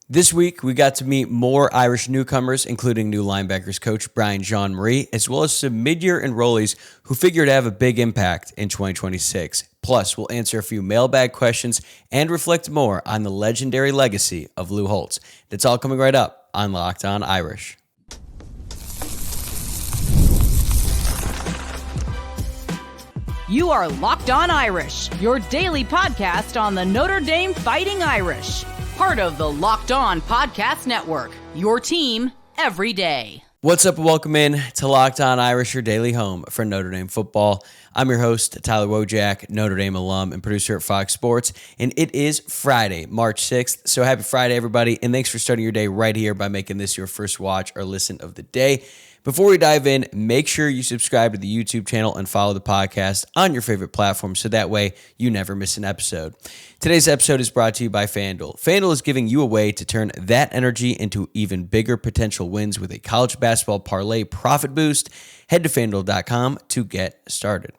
This week, we got to meet more Irish newcomers, including new linebackers coach Brian Jean-Marie, as well as some mid-year enrollees who figure to have a big impact in 2026. Plus, we'll answer a few mailbag questions and reflect more on the legendary legacy of Lou Holtz. That's all coming right up on Locked On Irish. You are Locked On Irish, your daily podcast on the Notre Dame Fighting Irish. Part of the Locked On Podcast Network, your team every day. What's up and welcome in to Locked On Irish, your daily home for Notre Dame football. I'm your host, Tyler Wojciak, Notre Dame alum and producer at Fox Sports, and it is Friday, March 6th. So happy Friday, everybody, and thanks for starting your day right here by making this your first watch or listen of the day. Before we dive in, make sure you subscribe to the YouTube channel and follow the podcast on your favorite platform so that way you never miss an episode. Today's episode is brought to you by FanDuel. FanDuel is giving you a way to turn that energy into even bigger potential wins with a college basketball parlay profit boost. Head to FanDuel.com to get started.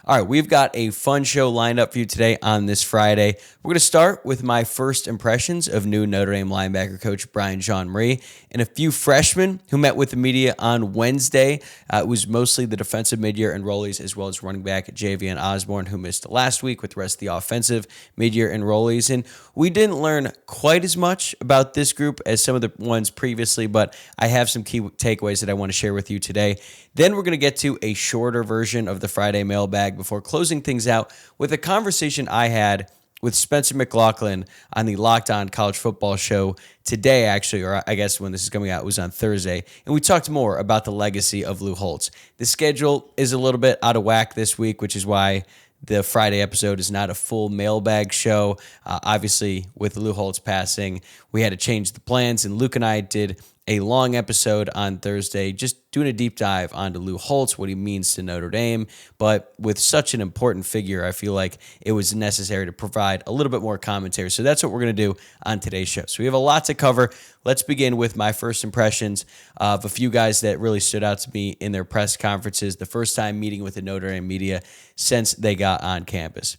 All right, we've got a fun show lined up for you today on this Friday. We're going to start with my first impressions of new Notre Dame linebacker coach Brian Jean-Marie and a few freshmen who met with the media on Wednesday. It was mostly the defensive mid-year enrollees as well as running back Javian Osborne, who missed last week, with the rest of the offensive mid-year enrollees. And we didn't learn quite as much about this group as some of the ones previously, but I have some key takeaways that I want to share with you today. Then we're going to get to a shorter version of the Friday mailbag before closing things out with a conversation I had with Spencer McLaughlin on the Locked On College Football show today, actually, or I guess when this is coming out, it was on Thursday. And we talked more about the legacy of Lou Holtz. The schedule is a little bit out of whack this week, which is why the Friday episode is not a full mailbag show. Obviously, with Lou Holtz passing, we had to change the plans, and Luke and I did a long episode on Thursday, just doing a deep dive onto Lou Holtz, what he means to Notre Dame. But with such an important figure, I feel like it was necessary to provide a little bit more commentary. So that's what we're going to do on today's show. So we have a lot to cover. Let's begin with my first impressions of a few guys that really stood out to me in their press conferences, the first time meeting with the Notre Dame media since they got on campus.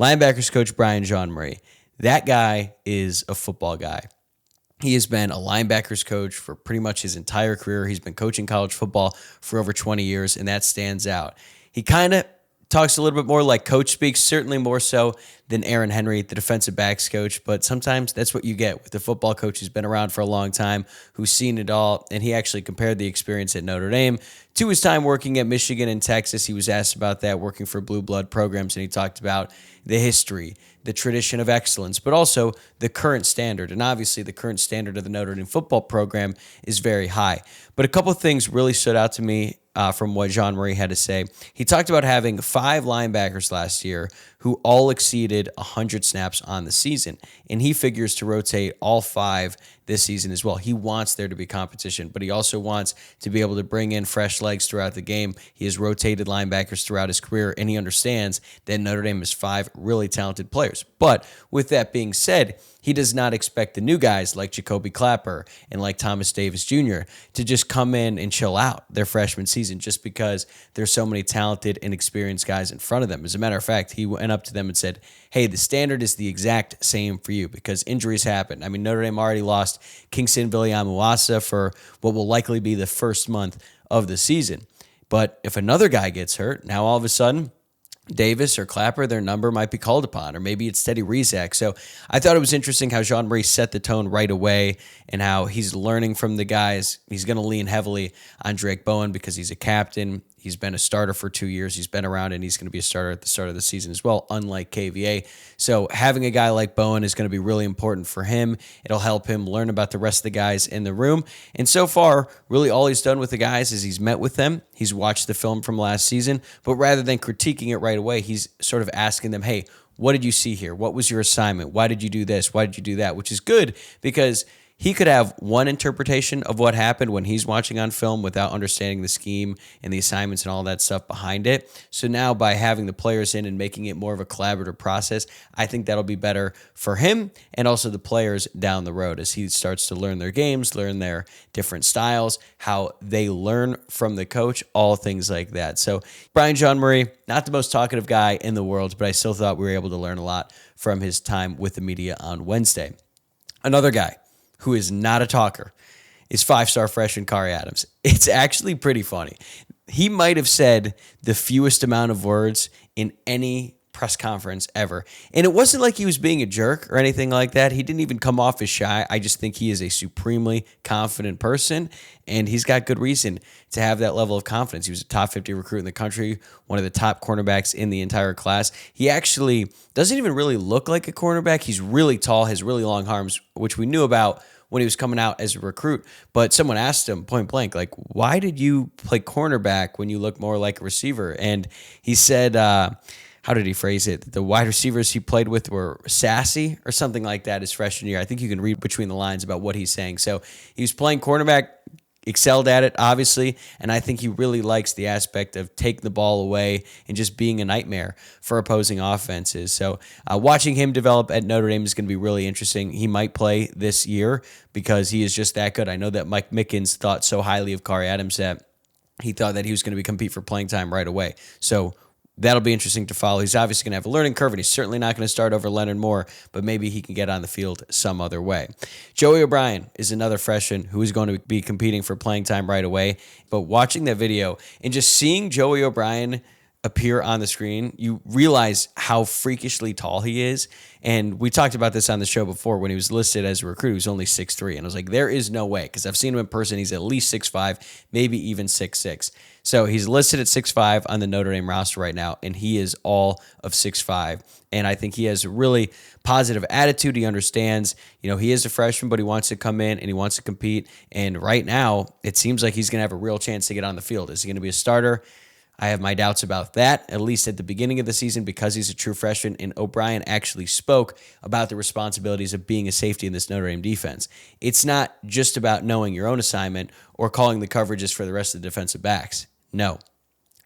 Linebackers coach Brian Jean-Marie. That guy is a football guy. He has been a linebackers coach for pretty much his entire career. He's been coaching college football for over 20 years, and that stands out. He kind of talks a little bit more like coach speaks, certainly more so than Aaron Henry, the defensive backs coach, but sometimes that's what you get with the football coach who's been around for a long time, who's seen it all, and he actually compared the experience at Notre Dame to his time working at Michigan and Texas. He was asked about that, working for blue blood programs, and he talked about the history, the tradition of excellence, but also the current standard. And obviously the current standard of the Notre Dame football program is very high. But a couple of things really stood out to me from what Jean-Marie had to say. He talked about having 5 linebackers last year who all exceeded 100 snaps on the season. And he figures to rotate all 5 this season as well. He wants there to be competition, but he also wants to be able to bring in fresh legs throughout the game. He has rotated linebackers throughout his career, and he understands that Notre Dame has 5 really talented players. But with that being said, he does not expect the new guys like Jacoby Clapper and like Thomas Davis Jr. to just come in and chill out their freshman season just because there's so many talented and experienced guys in front of them. As a matter of fact, he went up to them and said, hey, the standard is the exact same for you because injuries happen. I mean, Notre Dame already lost Kingston Viliamuasa for what will likely be the first month of the season. But if another guy gets hurt, now all of a sudden, Davis or Clapper, their number might be called upon, or maybe it's Teddy Rizak. So I thought it was interesting how Jean-Marie set the tone right away and how he's learning from the guys. He's going to lean heavily on Drake Bowen because he's a captain. He's been a starter for 2 years. He's been around, and he's going to be a starter at the start of the season as well, unlike KVA. So having a guy like Bowen is going to be really important for him. It'll help him learn about the rest of the guys in the room. And so far, really all he's done with the guys is he's met with them. He's watched the film from last season. But rather than critiquing it right away, he's sort of asking them, hey, what did you see here? What was your assignment? Why did you do this? Why did you do that? Which is good because he could have one interpretation of what happened when he's watching on film without understanding the scheme and the assignments and all that stuff behind it. So now by having the players in and making it more of a collaborative process, I think that'll be better for him and also the players down the road as he starts to learn their games, learn their different styles, how they learn from the coach, all things like that. So Brian Jean-Marie, not the most talkative guy in the world, but I still thought we were able to learn a lot from his time with the media on Wednesday. Another guy who is not a talker, is 5-star freshman Khary Adams. It's actually pretty funny. He might have said the fewest amount of words in any press conference ever. And it wasn't like he was being a jerk or anything like that. He didn't even come off as shy. I just think he is a supremely confident person, and he's got good reason to have that level of confidence. He was a top 50 recruit in the country, one of the top cornerbacks in the entire class. He actually doesn't even really look like a cornerback. He's really tall, has really long arms, which we knew about when he was coming out as a recruit. But someone asked him point blank, like, why did you play cornerback when you look more like a receiver? And he said, how did he phrase it? The wide receivers he played with were sassy or something like that his freshman year. I think you can read between the lines about what he's saying. So he was playing cornerback, excelled at it, obviously, and I think he really likes the aspect of taking the ball away and just being a nightmare for opposing offenses. So watching him develop at Notre Dame is going to be really interesting. He might play this year because he is just that good. I know that Mike Mickens thought so highly of Khary Adams that he thought that he was going to compete for playing time right away. So that'll be interesting to follow. He's obviously going to have a learning curve, and he's certainly not going to start over Leonard Moore, but maybe he can get on the field some other way. Joey O'Brien is another freshman who is going to be competing for playing time right away. But watching that video and just seeing Joey O'Brien appear on the screen, you realize how freakishly tall he is. And we talked about this on the show before when he was listed as a recruit. He was only 6'3", and I was like, there is no way, because I've seen him in person. He's at least 6'5", maybe even 6'6". So he's listed at 6'5" on the Notre Dame roster right now, and he is all of 6'5". And I think he has a really positive attitude. He understands, he is a freshman, but he wants to come in and he wants to compete. And right now, it seems like he's going to have a real chance to get on the field. Is he going to be a starter? I have my doubts about that, at least at the beginning of the season, because he's a true freshman, and O'Brien actually spoke about the responsibilities of being a safety in this Notre Dame defense. It's not just about knowing your own assignment or calling the coverages for the rest of the defensive backs. No.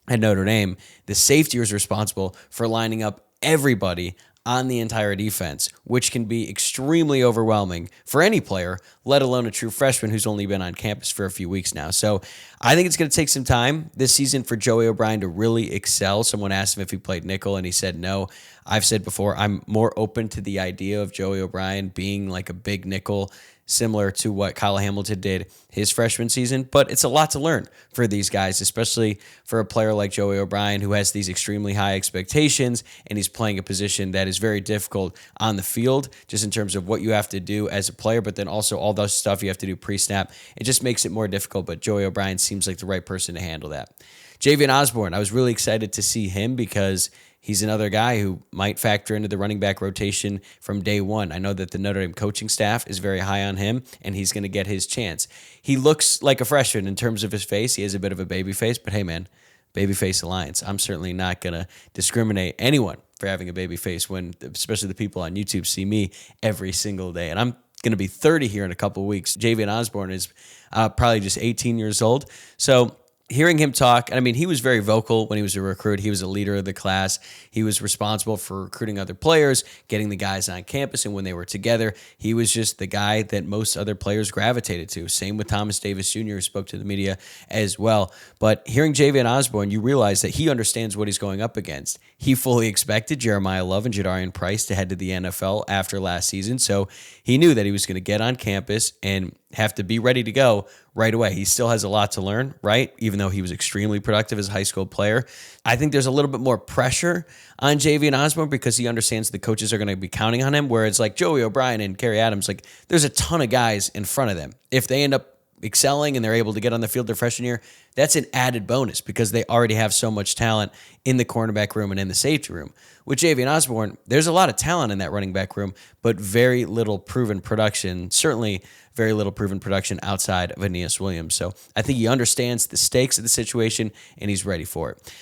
At Notre Dame, the safety is responsible for lining up everybody on the entire defense, which can be extremely overwhelming for any player, let alone a true freshman who's only been on campus for a few weeks now. So I think it's going to take some time this season for Joey O'Brien to really excel. Someone asked him if he played nickel, and he said no. I've said before, I'm more open to the idea of Joey O'Brien being like a big nickel, similar to what Kyle Hamilton did his freshman season, but it's a lot to learn for these guys, especially for a player like Joey O'Brien who has these extremely high expectations, and he's playing a position that is very difficult on the field, just in terms of what you have to do as a player, but then also all the stuff you have to do pre-snap. It just makes it more difficult, but Joey O'Brien seems like the right person to handle that. Javian Osborne, I was really excited to see him because he's another guy who might factor into the running back rotation from day one. I know that the Notre Dame coaching staff is very high on him, and he's going to get his chance. He looks like a freshman in terms of his face. He has a bit of a baby face, but hey, man, Babyface Alliance. I'm certainly not going to discriminate anyone for having a baby face when, especially the people on YouTube, see me every single day. And I'm going to be 30 here in a couple of weeks. Javian Osborne is probably just 18 years old. So hearing him talk, I mean, he was very vocal when he was a recruit. He was a leader of the class. He was responsible for recruiting other players, getting the guys on campus, and when they were together, he was just the guy that most other players gravitated to. Same with Thomas Davis Jr., who spoke to the media as well. But hearing Javian Osborne, you realize that he understands what he's going up against. He fully expected Jeremiah Love and Jadarian Price to head to the NFL after last season, so he knew that he was going to get on campus and have to be ready to go right away. He still has a lot to learn, right? Even though he was extremely productive as a high school player. I think there's a little bit more pressure on Javian Osborne because he understands the coaches are going to be counting on him, whereas like Joey O'Brien and Khary Adams, like there's a ton of guys in front of them. If they end up excelling and they're able to get on the field their freshman year, that's an added bonus because they already have so much talent in the cornerback room and in the safety room. With Javian Osborne, there's a lot of talent in that running back room, but very little proven production, certainly very little proven production outside of Aeneas Williams. So I think he understands the stakes of the situation and he's ready for it.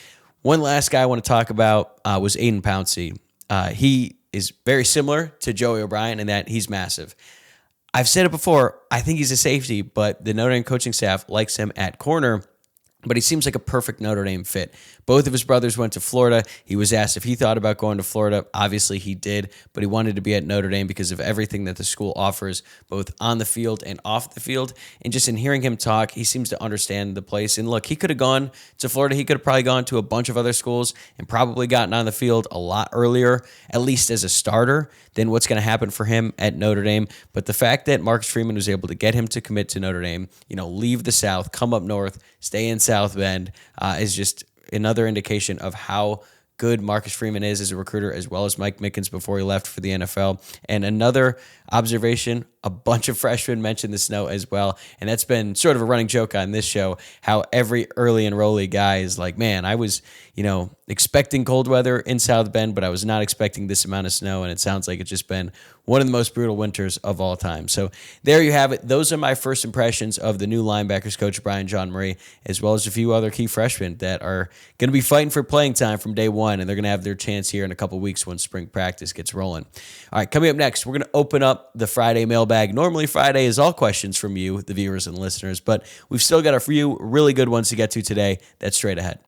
One last guy I want to talk about was Ayden Pouncey. He is very similar to Joey O'Brien in that he's massive. I've said it before, I think he's a safety, but the Notre Dame coaching staff likes him at corner but he seems like a perfect Notre Dame fit. Both of his brothers went to Florida. He was asked if he thought about going to Florida. Obviously, he did, but he wanted to be at Notre Dame because of everything that the school offers, both on the field and off the field. And just in hearing him talk, he seems to understand the place. And look, he could have gone to Florida. He could have probably gone to a bunch of other schools and probably gotten on the field a lot earlier, at least as a starter, than what's going to happen for him at Notre Dame. But the fact that Marcus Freeman was able to get him to commit to Notre Dame, leave the South, come up north, stay in South Bend, is just another indication of how good Marcus Freeman is as a recruiter, as well as Mike Mickens before he left for the NFL. And another observation, a bunch of freshmen mentioned the snow as well. And that's been sort of a running joke on this show, how every early enrollee guy is like, man, I was, expecting cold weather in South Bend, but I was not expecting this amount of snow. And it sounds like it's just been one of the most brutal winters of all time. So there you have it. Those are my first impressions of the new linebackers coach, Brian John Murray, as well as a few other key freshmen that are going to be fighting for playing time from day one, and they're going to have their chance here in a couple weeks when spring practice gets rolling. All right, coming up next, we're going to open up the Friday mailbag. Normally, Friday is all questions from you, the viewers and listeners, but we've still got a few really good ones to get to today. That's straight ahead.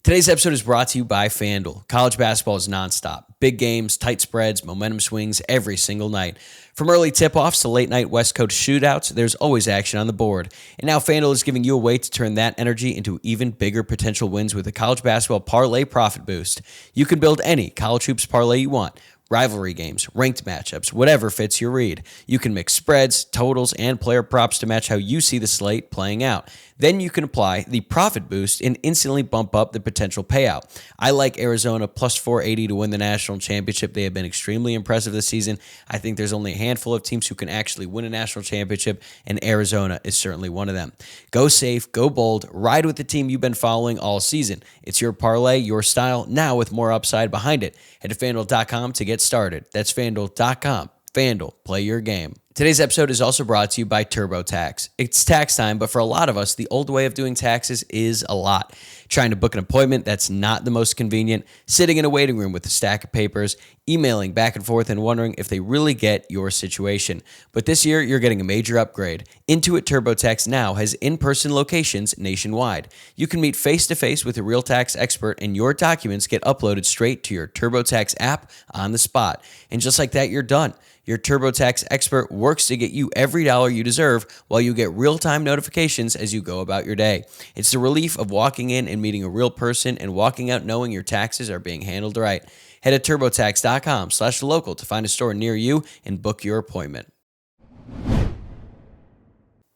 Today's episode is brought to you by FanDuel. College basketball is nonstop. Big games, tight spreads, momentum swings every single night. From early tip-offs to late-night West Coast shootouts, there's always action on the board. And now FanDuel is giving you a way to turn that energy into even bigger potential wins with a college basketball parlay profit boost. You can build any college hoops parlay you want. Rivalry games, ranked matchups, whatever fits your read. You can mix spreads, totals, and player props to match how you see the slate playing out. Then you can apply the profit boost and instantly bump up the potential payout. I like Arizona plus 480 to win the national championship. They have been extremely impressive this season. I think there's only a handful of teams who can actually win a national championship, and Arizona is certainly one of them. Go safe, go bold, ride with the team you've been following all season. It's your parlay, your style, now with more upside behind it. Head to FanDuel.com to get started. That's FanDuel.com. FanDuel, play your game. Today's episode is also brought to you by TurboTax. It's tax time, but for a lot of us, the old way of doing taxes is a lot. Trying to book an appointment that's not the most convenient, sitting in a waiting room with a stack of papers, emailing back and forth and wondering if they really get your situation. But this year, you're getting a major upgrade. Intuit TurboTax now has in-person locations nationwide. You can meet face-to-face with a real tax expert, and your documents get uploaded straight to your TurboTax app on the spot. And just like that, you're done. Your TurboTax expert works to get you every dollar you deserve while you get real-time notifications as you go about your day. It's the relief of walking in and meeting a real person and walking out knowing your taxes are being handled right. Head to TurboTax.com/local to find a store near you and book your appointment.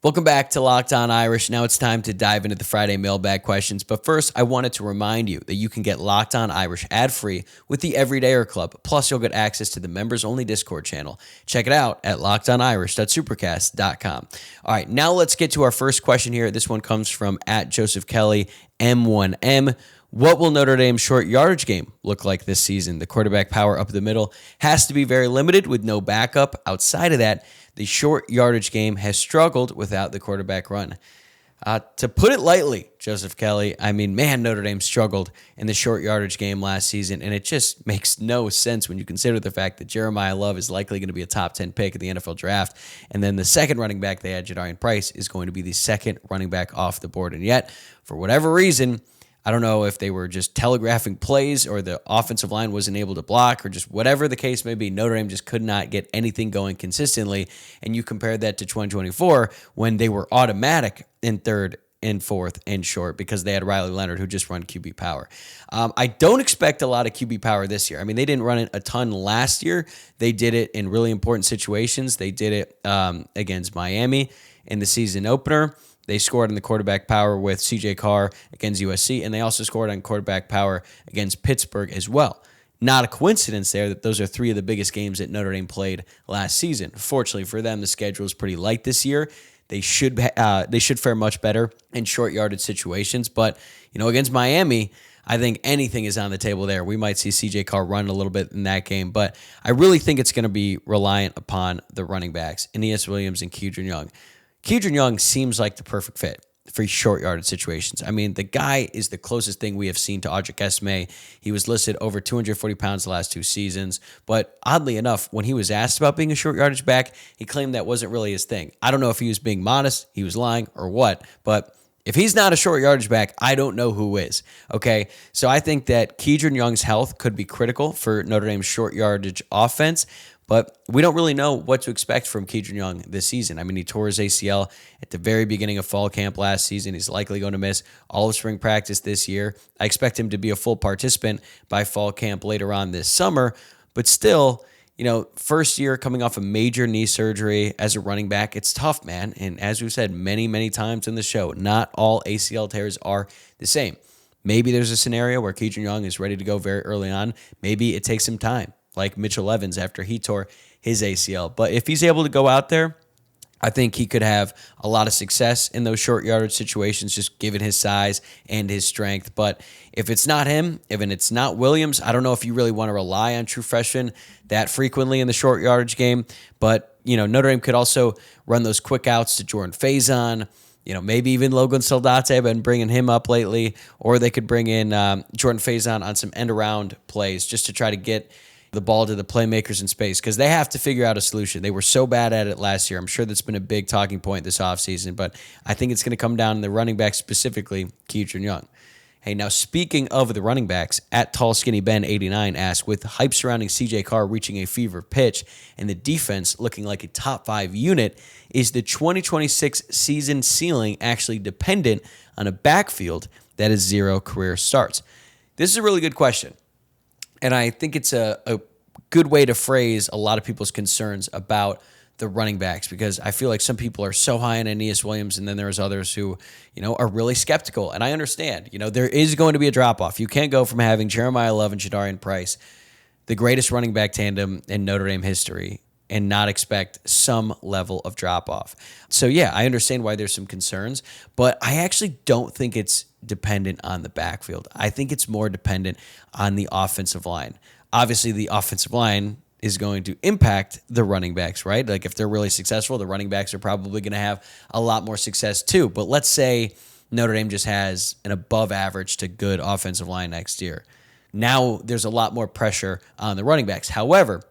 Welcome back to Locked On Irish. Now it's time to dive into the Friday mailbag questions. But first, I wanted to remind you that you can get Locked On Irish ad-free with the Everydayer Club. Plus, you'll get access to the members-only Discord channel. Check it out at lockedonirish.supercast.com. All right, now let's get to our first question here. This one comes from @JosephKelly M1M. What will Notre Dame's short yardage game look like this season? The quarterback power up the middle has to be very limited with no backup. Outside of that, the short yardage game has struggled without the quarterback run. To put it lightly, Joseph Kelly, Notre Dame struggled in the short yardage game last season, and it just makes no sense when you consider the fact that Jeremiah Love is likely going to be a top 10 pick in the NFL draft, and then the second running back they had, Jadarian Price, is going to be the second running back off the board. And yet, for whatever reason, I don't know if they were just telegraphing plays or the offensive line wasn't able to block or just whatever the case may be, Notre Dame just could not get anything going consistently. And you compare that to 2024 when they were automatic in third and fourth and short because they had Riley Leonard who just run QB power. I don't expect a lot of QB power this year. They didn't run it a ton last year. They did it in really important situations. They did it against Miami in the season opener. They scored in the quarterback power with C.J. Carr against USC, and they also scored on quarterback power against Pittsburgh as well. Not a coincidence there that those are three of the biggest games that Notre Dame played last season. Fortunately for them, the schedule is pretty light this year. They should fare much better in short yardage situations, but against Miami, I think anything is on the table there. We might see C.J. Carr run a little bit in that game, but I really think it's going to be reliant upon the running backs, Aeneas Williams and Kedron Young. Kedron Young seems like the perfect fit. for short yardage situations. I mean, the guy is the closest thing we have seen to Wojciak Esme. He was listed over 240 pounds the last 2 seasons, but oddly enough, when he was asked about being a short yardage back, he claimed that wasn't really his thing. I don't know if he was being modest, he was lying, or what, but if he's not a short yardage back, I don't know who is, okay? So I think that Kedron Young's health could be critical for Notre Dame's short yardage offense, but we don't really know what to expect from Kedron Young this season. I mean, he tore his ACL at the very beginning of fall camp last season. He's likely going to miss all of spring practice this year. I expect him to be a full participant by fall camp later on this summer, but still, first year coming off a major knee surgery as a running back, it's tough, man. And as we've said many, many times in the show, not all ACL tears are the same. Maybe there's a scenario where Kedron Young is ready to go very early on. Maybe it takes some time, like Mitchell Evans after he tore his ACL. But if he's able to go out there, I think he could have a lot of success in those short yardage situations, just given his size and his strength. But if it's not him, if it's not Williams, I don't know if you really want to rely on true freshmen that frequently in the short yardage game. But, Notre Dame could also run those quick outs to Jordan Faison. Maybe even Logan Soldate. I've been bringing him up lately. Or they could bring in Jordan Faison on some end-around plays just to try to get the ball to the playmakers in space, because they have to figure out a solution. They were so bad at it last year. I'm sure that's been a big talking point this offseason, but I think it's going to come down to the running back, specifically Kedron Young. Hey, now speaking of the running backs, at Tall Skinny Ben 89 asks, with hype surrounding CJ Carr reaching a fever pitch and the defense looking like a top 5 unit, is the 2026 season ceiling actually dependent on a backfield that is 0 career starts? This is a really good question. And I think it's a good way to phrase a lot of people's concerns about the running backs, because I feel like some people are so high on Aeneas Williams, and then there's others who, are really skeptical. And I understand, there is going to be a drop-off. You can't go from having Jeremiah Love and Jadarian Price, the greatest running back tandem in Notre Dame history, and not expect some level of drop-off. So, yeah, I understand why there's some concerns, but I actually don't think it's dependent on the backfield. I think it's more dependent on the offensive line. Obviously, the offensive line is going to impact the running backs, right? Like, if they're really successful, the running backs are probably going to have a lot more success too. But let's say Notre Dame just has an above average to good offensive line next year. Now there's a lot more pressure on the running backs. However,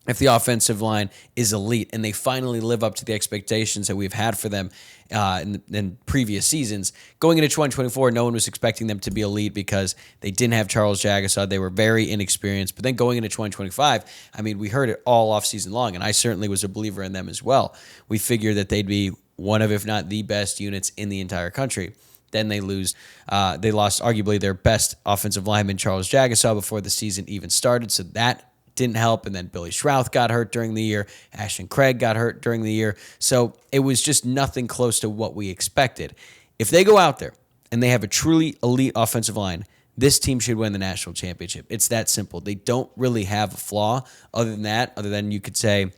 if the offensive line is elite and they finally live up to the expectations that we've had for them in previous seasons, going into 2024, no one was expecting them to be elite because they didn't have Charles Jagusah. They were very inexperienced. But then going into 2025, we heard it all off season long, and I certainly was a believer in them as well. We figured that they'd be one of, if not the best units in the entire country. Then they lost arguably their best offensive lineman, Charles Jagusah, before the season even started. So that didn't help, and then Billy Schrouth got hurt during the year. Ashton Craig got hurt during the year. So it was just nothing close to what we expected. If they go out there and they have a truly elite offensive line, this team should win the national championship. It's that simple. They don't really have a flaw other than you could say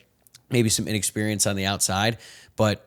maybe some inexperience on the outside. But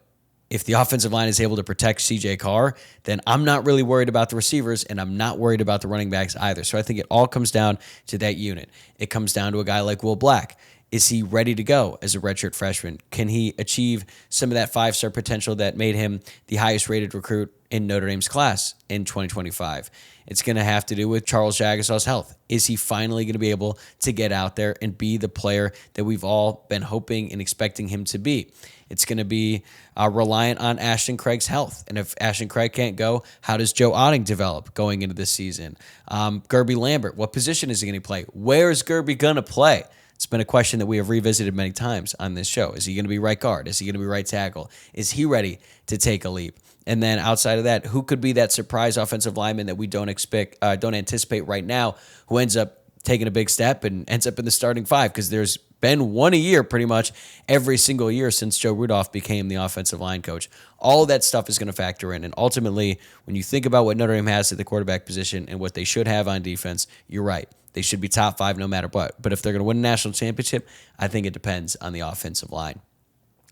if the offensive line is able to protect CJ Carr, then I'm not really worried about the receivers, and I'm not worried about the running backs either. So I think it all comes down to that unit. It comes down to a guy like Will Black. Is he ready to go as a redshirt freshman? Can he achieve some of that 5-star potential that made him the highest rated recruit in Notre Dame's class in 2025? It's going to have to do with Charles Jagusah's health. Is he finally going to be able to get out there and be the player that we've all been hoping and expecting him to be? It's going to be reliant on Ashton Craig's health. And if Ashton Craig can't go, how does Joe Otting develop going into this season? Gerby Lambert, what position is he going to play? Where is Gerby going to play? It's been a question that we have revisited many times on this show. Is he going to be right guard? Is he going to be right tackle? Is he ready to take a leap? And then outside of that, who could be that surprise offensive lineman that we don't anticipate right now, who ends up taking a big step and ends up in the starting 5? Because there's been one a year pretty much every single year since Joe Rudolph became the offensive line coach. All of that stuff is going to factor in. And ultimately, when you think about what Notre Dame has at the quarterback position and what they should have on defense, you're right. They should be top 5 no matter what. But if they're going to win a national championship, I think it depends on the offensive line.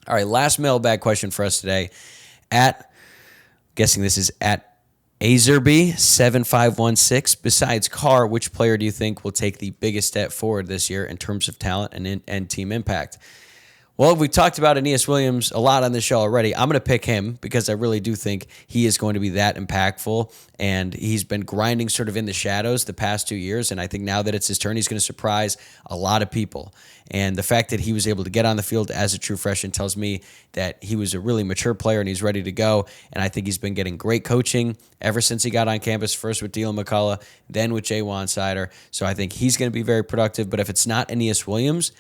All right, last mailbag question for us today. Guessing this is at Azerby7516. Besides Carr, which player do you think will take the biggest step forward this year in terms of talent and team impact? Well, we talked about Aeneas Williams a lot on the show already. I'm going to pick him because I really do think he is going to be that impactful, and he's been grinding sort of in the shadows the past 2 years, and I think now that it's his turn, he's going to surprise a lot of people. And the fact that he was able to get on the field as a true freshman tells me that he was a really mature player and he's ready to go, and I think he's been getting great coaching ever since he got on campus, first with Dylan McCullough, then with Jay Wansider. So I think he's going to be very productive, but if it's not Aeneas Williams,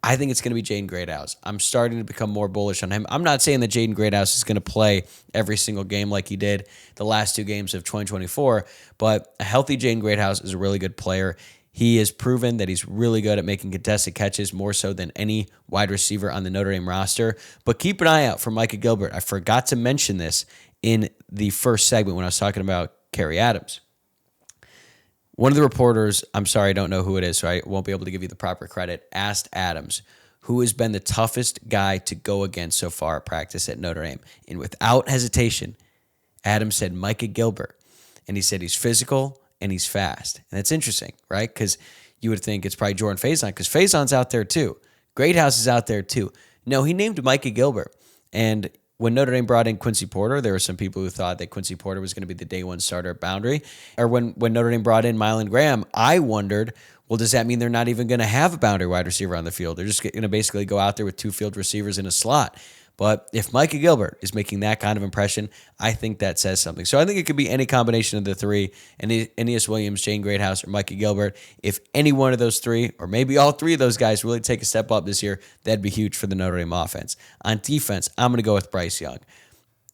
I think it's going to be Jaden Greathouse. I'm starting to become more bullish on him. I'm not saying that Jaden Greathouse is going to play every single game like he did the last 2 games of 2024, but a healthy Jaden Greathouse is a really good player. He has proven that he's really good at making contested catches, more so than any wide receiver on the Notre Dame roster. But keep an eye out for Micah Gilbert. I forgot to mention this in the first segment when I was talking about Khary Adams. One of the reporters, I'm sorry, I don't know who it is, so I won't be able to give you the proper credit, asked Adams, who has been the toughest guy to go against so far at practice at Notre Dame. And without hesitation, Adams said Micah Gilbert. And he said he's physical and he's fast. And that's interesting, right? Because you would think it's probably Jordan Faison, because Faison's out there too. Greathouse is out there too. No, he named Micah Gilbert. And when Notre Dame brought in Quincy Porter, there were some people who thought that Quincy Porter was going to be the day one starter at Boundary. Or when Notre Dame brought in Mylan Graham, I wondered, well, does that mean they're not even going to have a Boundary wide receiver on the field? They're just going to basically go out there with 2 field receivers in a slot. But if Micah Gilbert is making that kind of impression, I think that says something. So I think it could be any combination of the 3, Aeneas Williams, Jaden Greathouse, or Micah Gilbert. If any one of those 3, or maybe all 3 of those guys really take a step up this year, that'd be huge for the Notre Dame offense. On defense, I'm going to go with Bryce Young.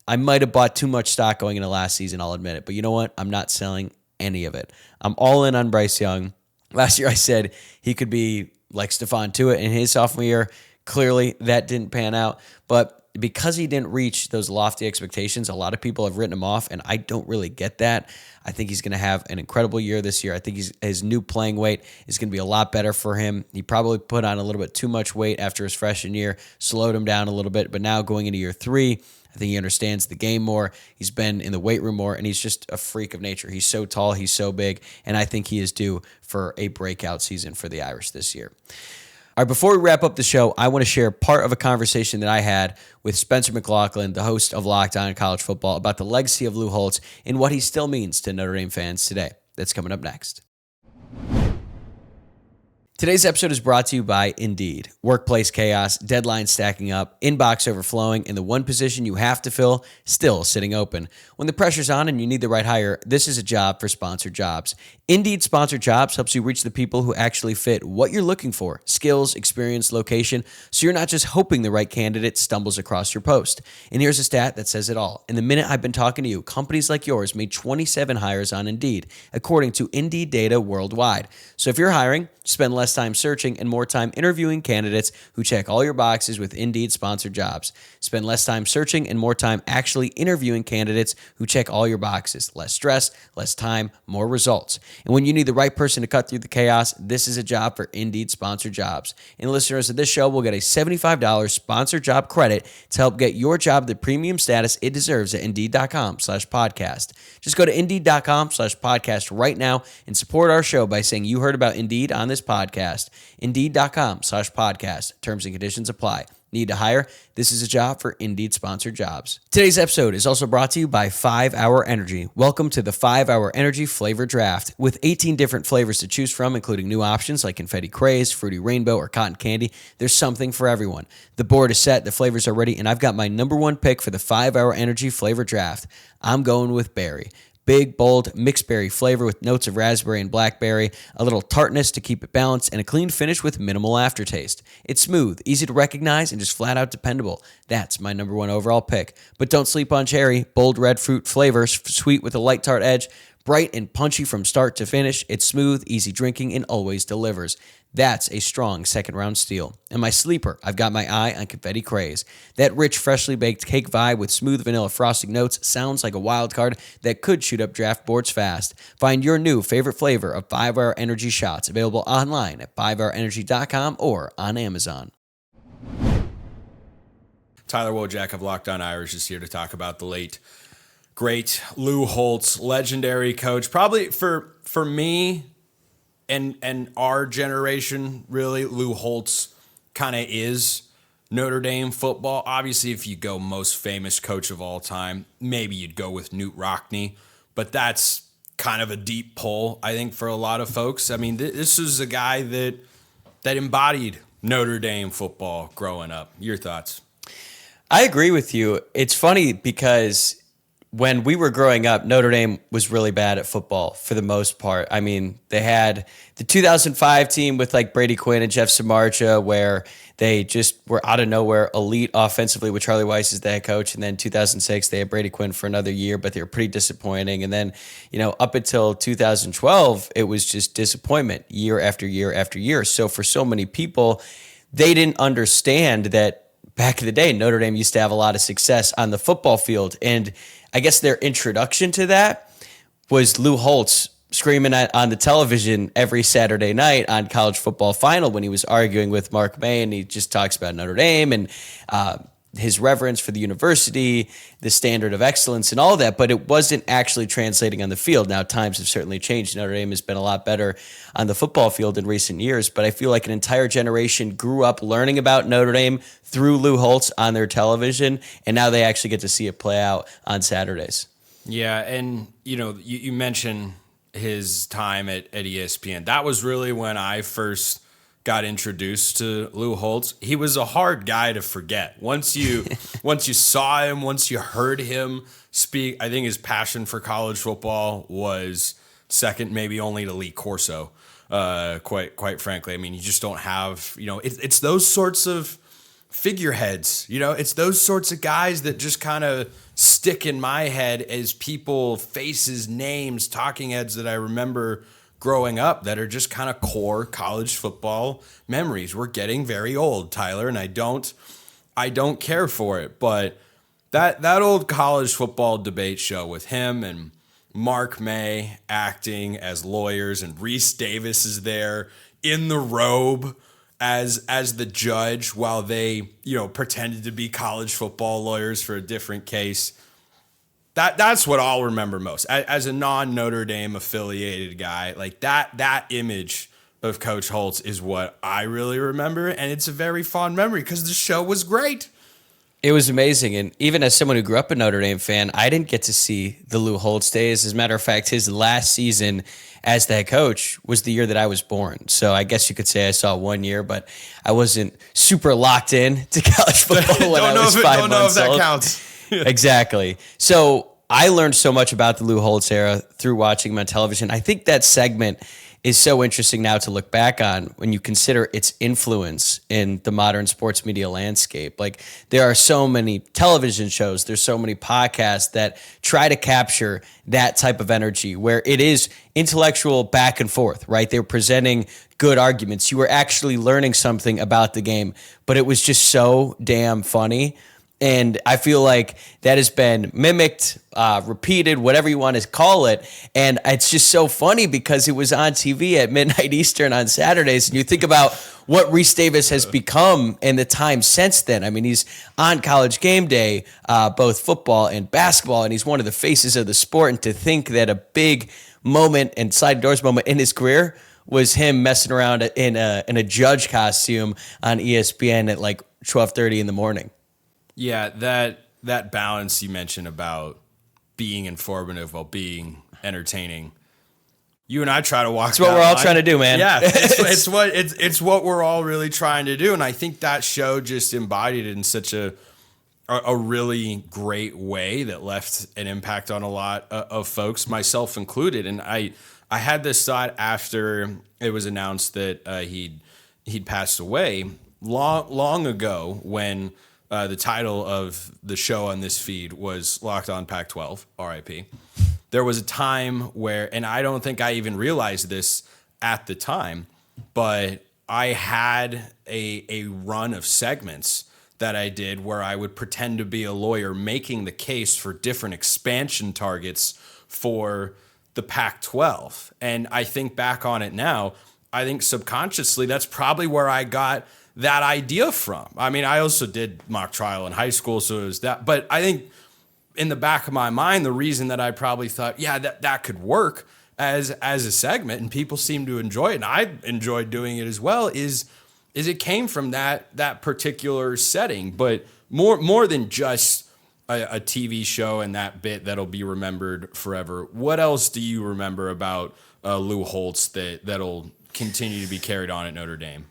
I might have bought too much stock going into last season, I'll admit it. But you know what? I'm not selling any of it. I'm all in on Bryce Young. Last year I said he could be like Stephon Tuitt in his sophomore year. Clearly, that didn't pan out. But because he didn't reach those lofty expectations, a lot of people have written him off, and I don't really get that. I think he's going to have an incredible year this year. I think his new playing weight is going to be a lot better for him. He probably put on a little bit too much weight after his freshman year, slowed him down a little bit. But now going into year 3, I think he understands the game more. He's been in the weight room more, and he's just a freak of nature. He's so tall, he's so big, and I think he is due for a breakout season for the Irish this year. All right, before we wrap up the show, I want to share part of a conversation that I had with Spencer McLaughlin, the host of Locked On College Football, about the legacy of Lou Holtz and what he still means to Notre Dame fans today. That's coming up next. Today's episode is brought to you by Indeed. Workplace chaos, deadlines stacking up, inbox overflowing, and the one position you have to fill still sitting open. When the pressure's on and you need the right hire, this is a job for sponsored jobs. Indeed Sponsored Jobs helps you reach the people who actually fit what you're looking for, skills, experience, location, so you're not just hoping the right candidate stumbles across your post. And here's a stat that says it all. In the minute I've been talking to you, companies like yours made 27 hires on Indeed, according to Indeed data worldwide. So if you're hiring, spend less time searching and more time interviewing candidates who check all your boxes with Indeed Sponsored Jobs. Spend less time searching and more time actually interviewing candidates who check all your boxes. Less stress, less time, more results. And when you need the right person to cut through the chaos, this is a job for Indeed Sponsored Jobs. And listeners of this show will get a $75 sponsored job credit to help get your job the premium status it deserves at Indeed.com/podcast. Just go to Indeed.com/podcast right now and support our show by saying you heard about Indeed on this podcast. Indeed.com/podcast. Terms and conditions apply. Need to hire? This is a job for Indeed Sponsored Jobs. Today's episode is also brought to you by 5 Hour Energy. Welcome to the 5 Hour Energy Flavor Draft. With 18 different flavors to choose from, including new options like Confetti Craze, Fruity Rainbow, or Cotton Candy, there's something for everyone. The board is set, the flavors are ready, and I've got my number 1 pick for the 5 Hour Energy Flavor Draft. I'm going with berry. Big, bold, mixed berry flavor with notes of raspberry and blackberry, a little tartness to keep it balanced, and a clean finish with minimal aftertaste. It's smooth, easy to recognize, and just flat out dependable. That's my number 1 overall pick. But don't sleep on cherry. Bold red fruit flavor, sweet with a light tart edge, bright and punchy from start to finish. It's smooth, easy drinking, and always delivers. That's a strong second-round steal. And my sleeper, I've got my eye on Confetti Craze. That rich, freshly baked cake vibe with smooth vanilla frosting notes sounds like a wild card that could shoot up draft boards fast. Find your new favorite flavor of 5 Hour Energy shots available online at 5hourenergy.com or on Amazon. Tyler Wojciak of Locked On Irish is here to talk about the late, great Lou Holtz, legendary coach. Probably for me and our generation, really, Lou Holtz kind of is Notre Dame football. Obviously, if you go most famous coach of all time, maybe you'd go with Newt Rockne, but that's kind of a deep pull, I think, for a lot of folks. I mean, this is a guy that embodied Notre Dame football growing up. Your thoughts? I agree with you. It's funny because when we were growing up, Notre Dame was really bad at football for the most part. I mean, they had the 2005 team with like Brady Quinn and Jeff Samardzija, where they just were out of nowhere elite offensively with Charlie Weiss as the head coach. And then 2006, they had Brady Quinn for another year, but they were pretty disappointing. And then, up until 2012, it was just disappointment year after year after year. So for so many people, they didn't understand that back in the day, Notre Dame used to have a lot of success on the football field. And I guess their introduction to that was Lou Holtz screaming on the television every Saturday night on College Football Final when he was arguing with Mark May, and he just talks about Notre Dame and his reverence for the university, the standard of excellence and all that, but it wasn't actually translating on the field. Now, times have certainly changed. Notre Dame has been a lot better on the football field in recent years, but I feel like an entire generation grew up learning about Notre Dame through Lou Holtz on their television, and now they actually get to see it play out on Saturdays. Yeah, and, you mentioned his time at ESPN. That was really when I first got introduced to Lou Holtz. He was a hard guy to forget. Once you saw him, once you heard him speak, I think his passion for college football was second maybe only to Lee Corso. Quite frankly, I mean, you just don't have, it's those sorts of figureheads, it's those sorts of guys that just kind of stick in my head as people, faces, names, talking heads that I remember growing up that are just kind of core college football memories. We're getting very old, Tyler, and I don't care for it. But that old college football debate show with him and Mark May acting as lawyers, and Reese Davis is there in the robe as the judge while they, pretended to be college football lawyers for a different case. That's what I'll remember most as a non-Notre Dame affiliated guy. Like that image of Coach Holtz is what I really remember, and it's a very fond memory because the show was great. It was amazing, and even as someone who grew up a Notre Dame fan, I didn't get to see the Lou Holtz days. As a matter of fact, his last season as the head coach was the year that I was born. So I guess you could say I saw 1 year, but I wasn't super locked in to college football when I was 5 months old. Don't know if that counts. Exactly. So I learned so much about the Lou Holtz era through watching him on television. I think that segment is so interesting now to look back on when you consider its influence in the modern sports media landscape. Like, there are so many television shows, there's so many podcasts that try to capture that type of energy where it is intellectual back and forth, right? They're presenting good arguments. You were actually learning something about the game, but it was just so damn funny. And I feel like that has been mimicked, repeated, whatever you want to call it. And it's just so funny because it was on TV at midnight Eastern on Saturdays. And you think about what Reese Davis has become in the time since then. I mean, he's on College Game Day, both football and basketball, and he's one of the faces of the sport. And to think that a big moment and sliding doors moment in his career was him messing around in a judge costume on ESPN at like 12:30 in the morning. Yeah, that balance you mentioned about being informative while being entertaining. You and I try to walk. It's what we're all trying to do, man. Yeah, it's what we're all really trying to do, and I think that show just embodied it in such a really great way that left an impact on a lot of folks, myself included. And I had this thought after it was announced that he'd passed away long ago when. The title of the show on this feed was Locked On Pac-12, RIP. There was a time where, and I don't think I even realized this at the time, but I had a run of segments that I did where I would pretend to be a lawyer making the case for different expansion targets for the Pac-12. And I think back on it now, I think subconsciously that's probably where I got that idea from. I mean, I also did mock trial in high school, so it was that. But I think in the back of my mind, the reason that I probably thought, yeah, that could work as a segment, and people seem to enjoy it, and I enjoyed doing it as well, is is it came from that particular setting, but more than just a TV show and that bit that'll be remembered forever. What else do you remember about Lou Holtz that'll continue to be carried on at Notre Dame?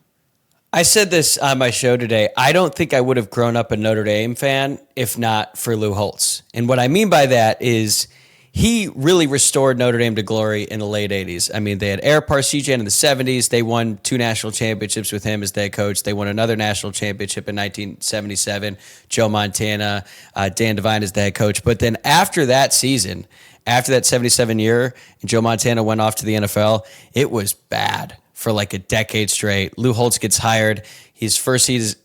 I said this on my show today. I don't think I would have grown up a Notre Dame fan if not for Lou Holtz. And what I mean by that is he really restored Notre Dame to glory in the late 80s. I mean, they had Eric Parsegian in the 70s. They won 2 national championships with him as their coach. They won another national championship in 1977. Joe Montana, Dan Devine as the head coach. But then after that season, after that 77 year, and Joe Montana went off to the NFL, it was bad for like a decade straight. Lou Holtz gets hired. His first season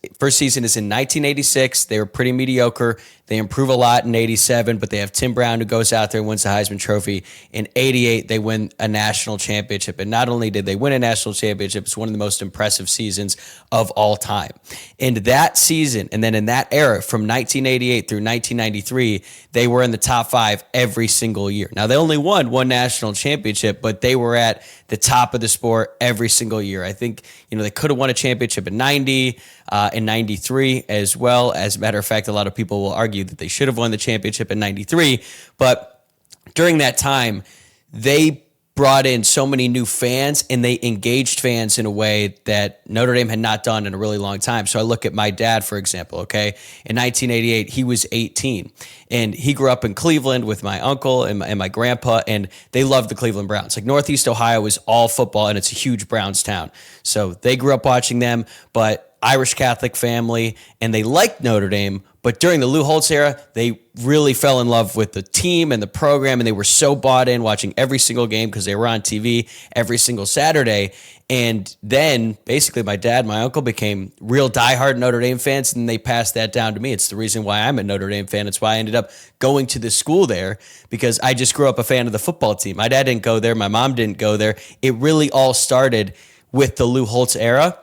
is in 1986. They were pretty mediocre. They improve a lot in 87, but they have Tim Brown who goes out there and wins the Heisman Trophy. In 88, they win a national championship. And not only did they win a national championship, it's one of the most impressive seasons of all time. And that season, and then in that era, from 1988 through 1993, they were in the top 5 every single year. Now, they only won 1 national championship, but they were at the top of the sport every single year. I think, they could have won a championship in 90, in 93 as well. As a matter of fact, a lot of people will argue that they should have won the championship in 93. But during that time, they brought in so many new fans and they engaged fans in a way that Notre Dame had not done in a really long time. So I look at my dad, for example, okay? In 1988, he was 18 and he grew up in Cleveland with my uncle and my grandpa, and they loved the Cleveland Browns. Like Northeast Ohio is all football and it's a huge Browns town. So they grew up watching them, but Irish Catholic family, and they liked Notre Dame. But during the Lou Holtz era, they really fell in love with the team and the program, and they were so bought in watching every single game because they were on TV every single Saturday. And then basically my dad, my uncle became real diehard Notre Dame fans, and they passed that down to me. It's the reason why I'm a Notre Dame fan. It's why I ended up going to the school there, because I just grew up a fan of the football team. My dad didn't go there. My mom didn't go there. It really all started with the Lou Holtz era.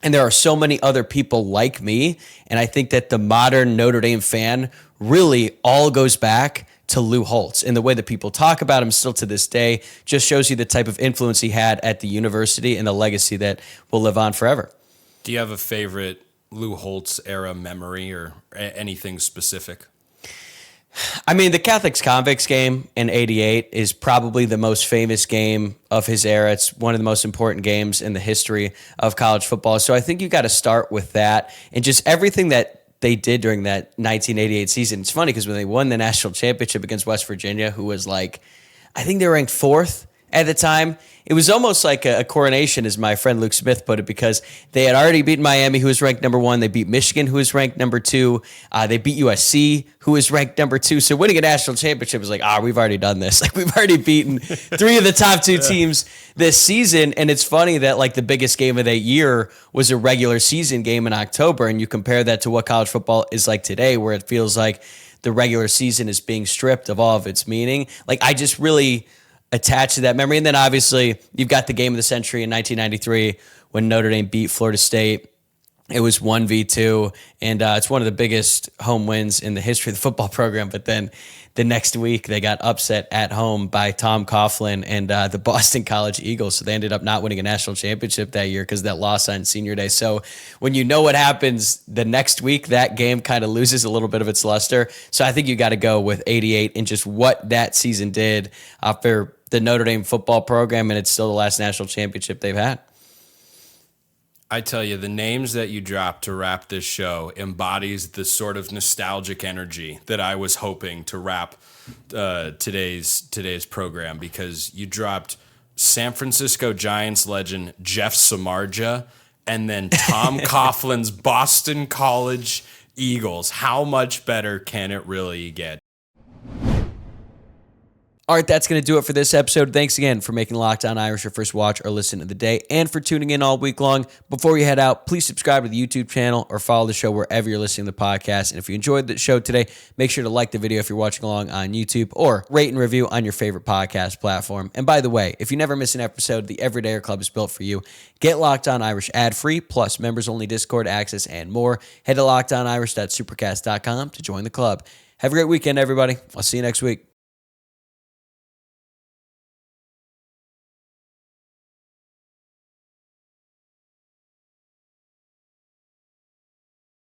And there are so many other people like me. And I think that the modern Notre Dame fan really all goes back to Lou Holtz. And the way that people talk about him still to this day just shows you the type of influence he had at the university and the legacy that will live on forever. Do you have a favorite Lou Holtz era memory or anything specific? I mean, the Catholics Convicts game in 88 is probably the most famous game of his era. It's one of the most important games in the history of college football. So I think you got to start with that and just everything that they did during that 1988 season. It's funny because when they won the national championship against West Virginia, who was like, I think they were ranked 4th at the time, it was almost like a coronation, as my friend Luke Smith put it, because they had already beaten Miami, who was ranked number 1. They beat Michigan, who was ranked number 2. They beat USC, who was ranked number 2. So winning a national championship was like, we've already done this. Like, we've already beaten 3 of the top 2 teams this season. And it's funny that like the biggest game of that year was a regular season game in October. And you compare that to what college football is like today, where it feels like the regular season is being stripped of all of its meaning. Like, I just really attached to that memory. And then obviously you've got the game of the century in 1993 when Notre Dame beat Florida State. It was 1-2, and it's one of the biggest home wins in the history of the football program. But then the next week they got upset at home by Tom Coughlin and the Boston College Eagles. So they ended up not winning a national championship that year because of that loss on senior day. So when you know what happens the next week, that game kind of loses a little bit of its luster. So I think you got to go with 88 and just what that season did for the Notre Dame football program, and it's still the last national championship they've had. I tell you, the names that you dropped to wrap this show embodies the sort of nostalgic energy that I was hoping to wrap today's program, because you dropped San Francisco Giants legend Jeff Samardzija and then Tom Coughlin's Boston College Eagles. How much better can it really get? All right, that's going to do it for this episode. Thanks again for making Locked On Irish your first watch or listen of the day, and for tuning in all week long. Before you head out, please subscribe to the YouTube channel or follow the show wherever you're listening to the podcast. And if you enjoyed the show today, make sure to like the video if you're watching along on YouTube, or rate and review on your favorite podcast platform. And by the way, if you never miss an episode, the Everydayer Club is built for you. Get Locked On Irish ad-free, plus members-only Discord access and more. Head to lockedonirish.supercast.com to join the club. Have a great weekend, everybody. I'll see you next week.